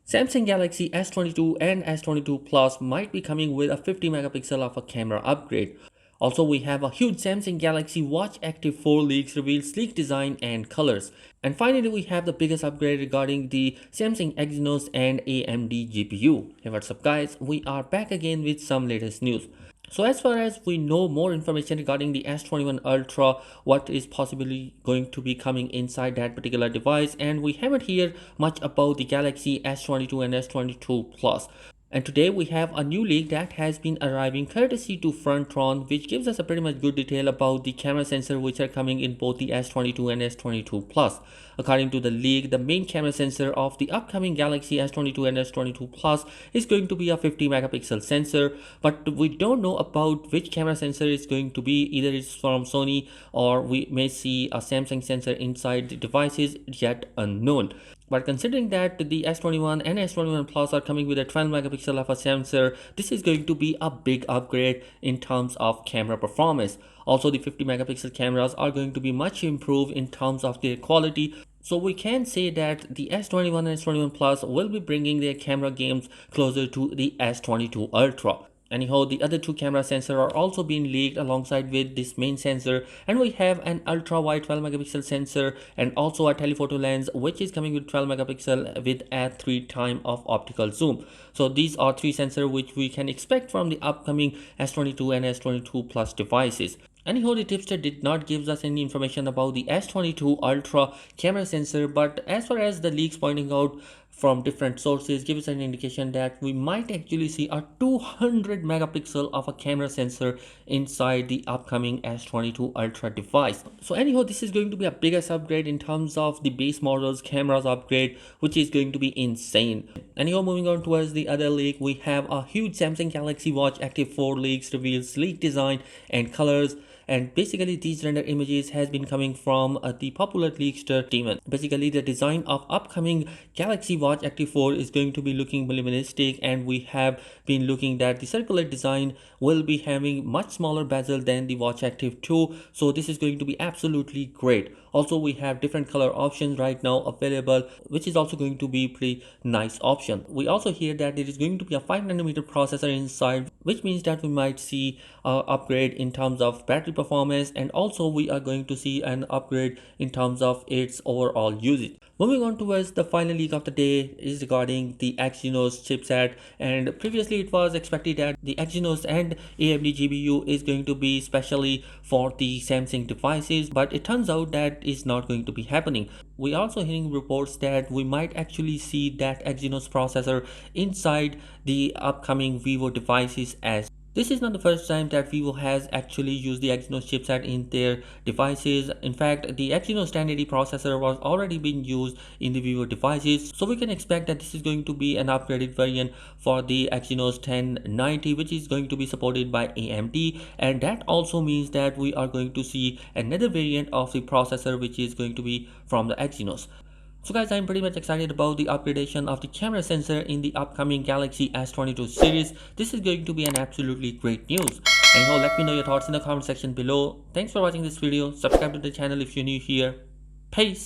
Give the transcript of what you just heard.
Samsung Galaxy S22 and S22 Plus might be coming with a 50 megapixel of a camera upgrade. Also, we have a huge Samsung Galaxy Watch Active 4 leaks reveal sleek design and colors. And finally, we have the biggest upgrade regarding the Samsung Exynos and AMD GPU. Hey, what's up guys? We are back again with some latest news. So as far as we know more information regarding the S21 Ultra, what is possibly going to be coming inside that particular device, and we haven't heard much about the Galaxy S22 and S22 Plus. And today we have a new leak that has been arriving courtesy to Frontron, which gives us a pretty much good detail about the camera sensor which are coming in both the S22 and S22 Plus. According to the leak, the main camera sensor of the upcoming Galaxy S22 and S22 Plus is going to be a 50 megapixel sensor, but we don't know about which camera sensor is going to be. Either it's from Sony or we may see a Samsung sensor inside the devices, yet unknown. But considering that the S21 and S21 Plus are coming with a 12 megapixel of a sensor, this is going to be a big upgrade in terms of camera performance. Also, the 50 megapixel cameras are going to be much improved in terms of their quality. So we can say that the S21 and S21 Plus will be bringing their camera games closer to the S22 Ultra. Anyhow, the other two camera sensors are also being leaked alongside with this main sensor, and we have an ultra wide 12 megapixel sensor and also a telephoto lens which is coming with 12 megapixel with a 3 time of optical zoom. So these are three sensors which we can expect from the upcoming S22 and S22 Plus devices. Anyhow, the tipster did not give us any information about the S22 Ultra camera sensor, but as far as the leaks pointing out from different sources give us an indication that we might actually see a 200 megapixel of a camera sensor inside the upcoming S22 Ultra device. So anyhow, this is going to be a biggest upgrade in terms of the base models cameras upgrade, which is going to be insane. Anyhow, moving on towards the other leak, we have a huge Samsung Galaxy Watch Active 4 leaks reveal sleek design and colors. And basically these render images has been coming from the popular leakster Demon. Basically the design of upcoming Galaxy Watch Active 4 is going to be looking minimalistic, and we have been looking that the circular design will be having much smaller bezel than the Watch Active 2. So this is going to be absolutely great. Also, we have different color options right now available, which is also going to be pretty nice option. We also hear that there is going to be a 5nm processor inside, which means that we might see upgrade in terms of battery performance, and also we are going to see an upgrade in terms of its overall usage. Moving on towards the final leak of the day is regarding the Exynos chipset, and previously it was expected that the Exynos and AMD GPU is going to be specially for the Samsung devices, but it turns out that is not going to be happening. We are also hearing reports that we might actually see that Exynos processor inside the upcoming Vivo devices as this is not the first time that Vivo has actually used the Exynos chipset in their devices. In fact, the Exynos 1080 processor was already being used in the Vivo devices. So we can expect that this is going to be an upgraded variant for the Exynos 1090, which is going to be supported by AMD. And that also means that we are going to see another variant of the processor which is going to be from the Exynos. So guys, I'm pretty much excited about the upgradation of the camera sensor in the upcoming Galaxy S22 series. This is going to be an absolutely great news. Anyhow, let me know your thoughts in the comment section below. Thanks for watching this video. Subscribe to the channel if you're new here. Peace.